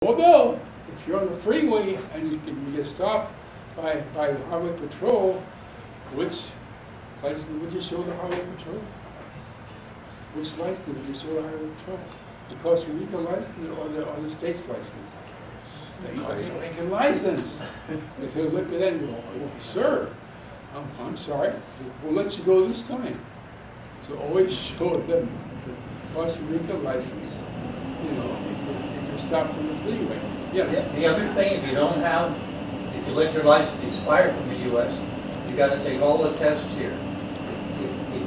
Although, if you're on the freeway and you get stopped by the highway patrol, which license would you show the highway patrol? Which license would you show the highway patrol? The Costa Rica license or the state's license? The Costa Rica license. If they look at that and go, oh, sir, I'm sorry, we'll let you go this time. So always show them the Costa Rica license, you know, if you're stopped on the freeway. Yes? The other thing, if you let your license expire from the U.S., you got to take all the tests here.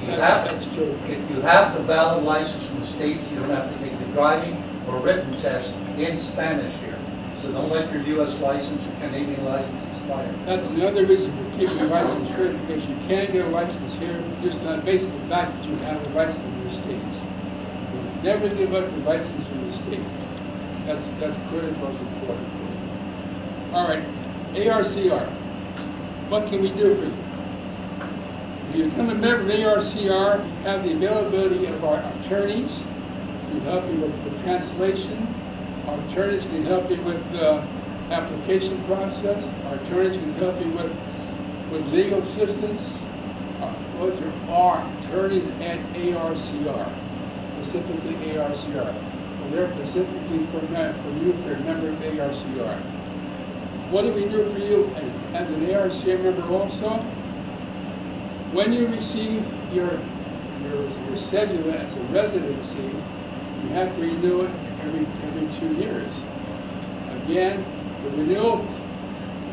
That's true. If you have the valid license from the States, you don't have to take the driving or written test in Spanish here. So don't let your U.S. license or Canadian license expire. That's another reason for keeping a license here, because you can't get a license here just on the basis of the fact that you have a license in the States. So never give up your license in the States. That's critical, that's important. All right, ARCR. What can we do for you? If you become a member of ARCR, you have the availability of our attorneys. We help you with translation. Our attorneys can help you with application process. Our attorneys can help you with legal assistance. Those are our attorneys at ARCR, specifically ARCR. Well, they're specifically for you if you're a member of ARCR. What do we do for you as an ARCR member also? When you receive your schedule as a residency, you have to renew it every 2 years. Again, the renewal,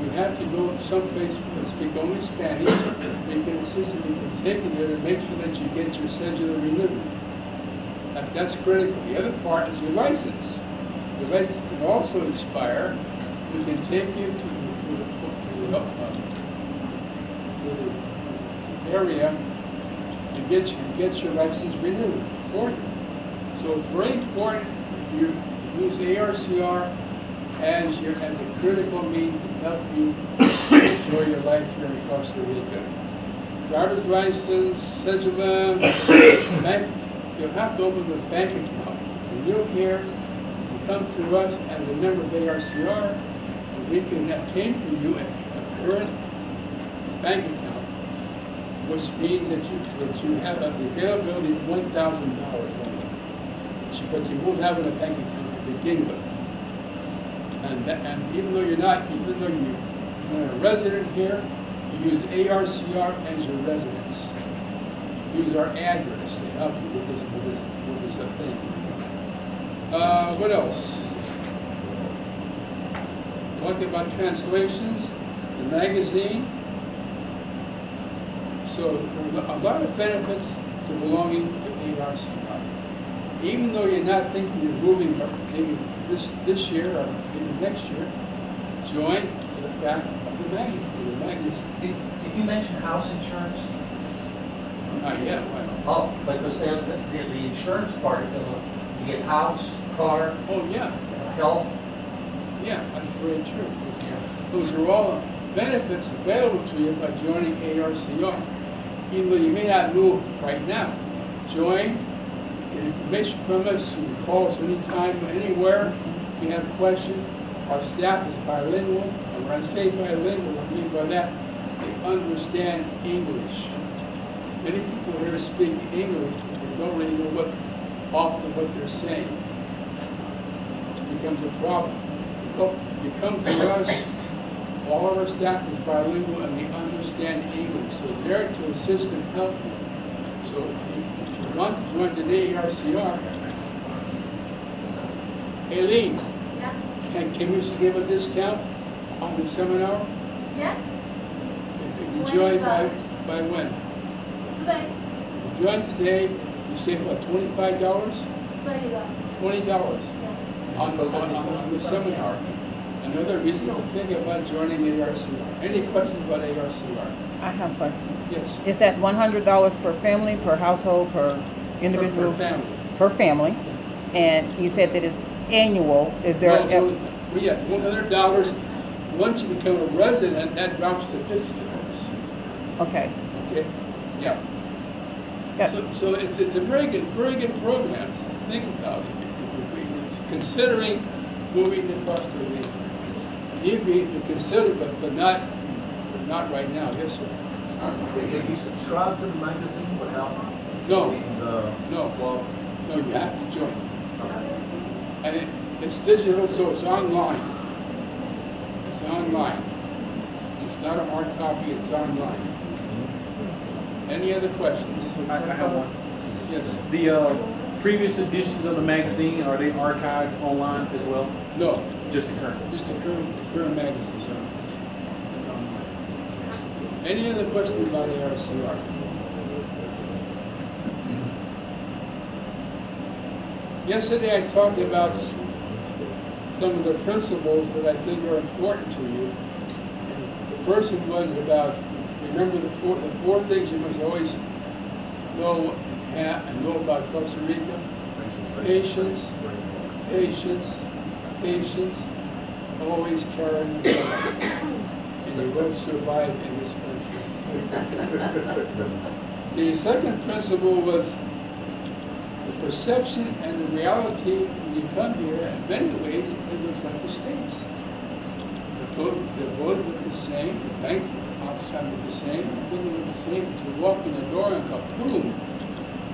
you have to go someplace that speak only Spanish. They can assist you in taking it and make sure that you get your schedule renewed. That's critical. The other part is your license. Your license can also expire. We can take you to the area to get your license renewed for you. So it's very important if you use ARCR as a critical means to help you enjoy your life here in Costa Rica. Driver's license, cedula, bank. You'll have to open a bank account. When you're here, you come through us as a member of ARCR, and we can obtain for you a current bank account, which means that you have the availability of $1,000 only. But you won't have a bank account to begin with. And even though you're a resident here, you use ARCR as your residence. Use our address to help you with this thing. What else? Talking about translations, the magazine. So a lot of benefits to belonging to ARCR. Even though you're not thinking you're moving maybe this year or maybe next year, join for the fact of the magazine. Did you mention house insurance? Not yet. Oh, like I said, the insurance part, you get house, car. Oh yeah. Health. Yeah, that's very true. Those are all benefits available to you by joining ARCR. Even though you may not move right now, join. Get information from us. You can call us anytime, anywhere. If you have questions, our staff is bilingual. And when I say bilingual, what I mean by that, they understand English. Many people here speak English, but they don't really know often what they're saying. It becomes a problem. If you come to us, all of our staff is bilingual and they understand English. So they're to assist and help you. So if you want to join today ARCR, Aileen, yeah. can we give a discount on the seminar? Yes. If you join by when? Today. If you join today, you save about $25? $20. $20 Yeah. on the seminar. Another reason to think about joining ARCR. Any questions about ARCR? I have a question. Yes. Is that $100 per family, per household, per individual? Per family. Per family. And you said that it's annual. Is there? We have $100. Once you become a resident, that drops to $50. Okay. Okay. Yeah. So it's a very good program. Think about it. If you're considering moving to Costa Rica. If you consider, but not right now. Yes, sir. Can you subscribe to the magazine without No. joining the No. club? No, you have to join. Okay. And it's digital, so it's online. It's online. It's not a hard copy, it's online. Any other questions? I have one. Yes. The previous editions of the magazine, are they archived online as well? No, Just the current? just the current magazines are online. Any other questions about ARCR? Yesterday I talked about some of the principles that I think are important to you. The first one was about, remember the four things you must always know and know about Costa Rica. Patience, patience, patience, always carrying the gun. And you won't survive in this country. The second principle was the perception and the reality when you come here. In many ways, it looks like the States. The both look the same, the banks outside look the same, everything look the same. To walk in the door and kaboom,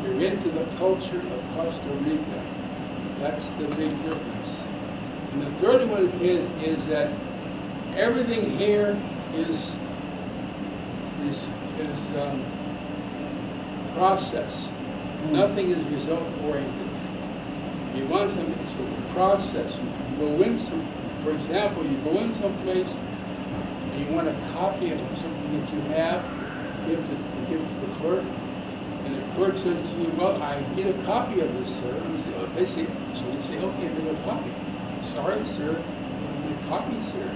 you're into the culture of Costa Rica. That's the big difference. And the third one is that everything here is process. Nothing is result oriented. You want something, it's a process. You go in for example, you go in someplace and you want a copy of something that you have, give to the clerk. And the clerk says to you, well, I need a copy of this, sir. And you say, so you say, okay, I need a copy. Sorry, sir, I don't need copies here.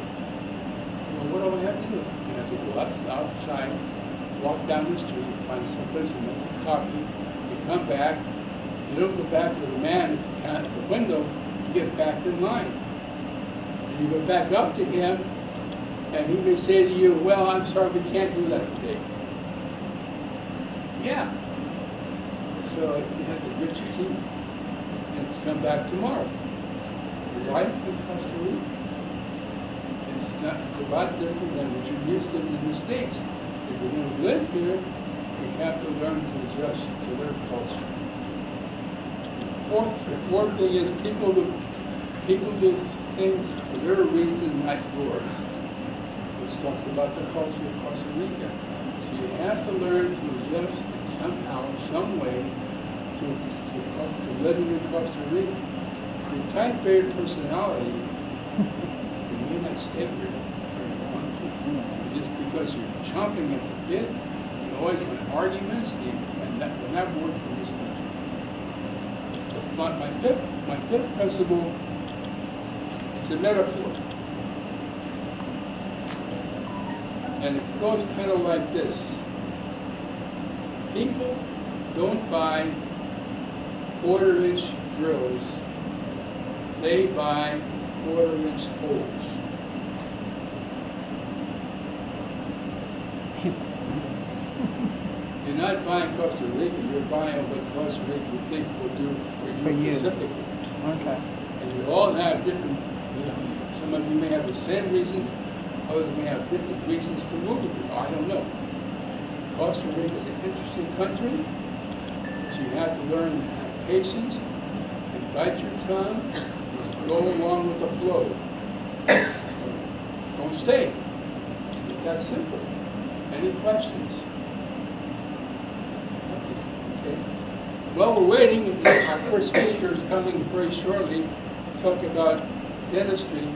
Well, what do I have to do? You have to go outside, walk down the street, find someplace and make a copy. You come back, you don't go back to the man at the window, you get back in line. And you go back up to him, and he may say to you, well, I'm sorry, we can't do that today. Yeah. So you have to grit your teeth and come back tomorrow. Life in Costa Rica, it's a lot different than what you're used to in the States. If you're going to live here, you have to learn to adjust to their culture. The fourth thing is people do things for their reason, not yours. Which talks about the culture of Costa Rica. So you have to learn to adjust somehow, some way, to living in Costa Rica. If you're type A personality, you may not stay here very long. Just because you're chomping at the bit, you always want arguments, and that will never work in this country. My fifth principle is a metaphor. And it goes kind of like this. People don't buy quarter-inch drills, they buy quarter-inch holes. You're not buying Costa Rica, you're buying what Costa Rica you think will do for you specifically. Okay. And we all have different, some of you may have the same reasons, others may have different reasons for moving here. I don't know. Costa Rica is an interesting country, so you have to learn to have patience and bite your tongue, just go along with the flow. Don't stay. It's that simple. Any questions? Okay. Well, we're waiting. Our first speaker is coming very shortly to talk about dentistry.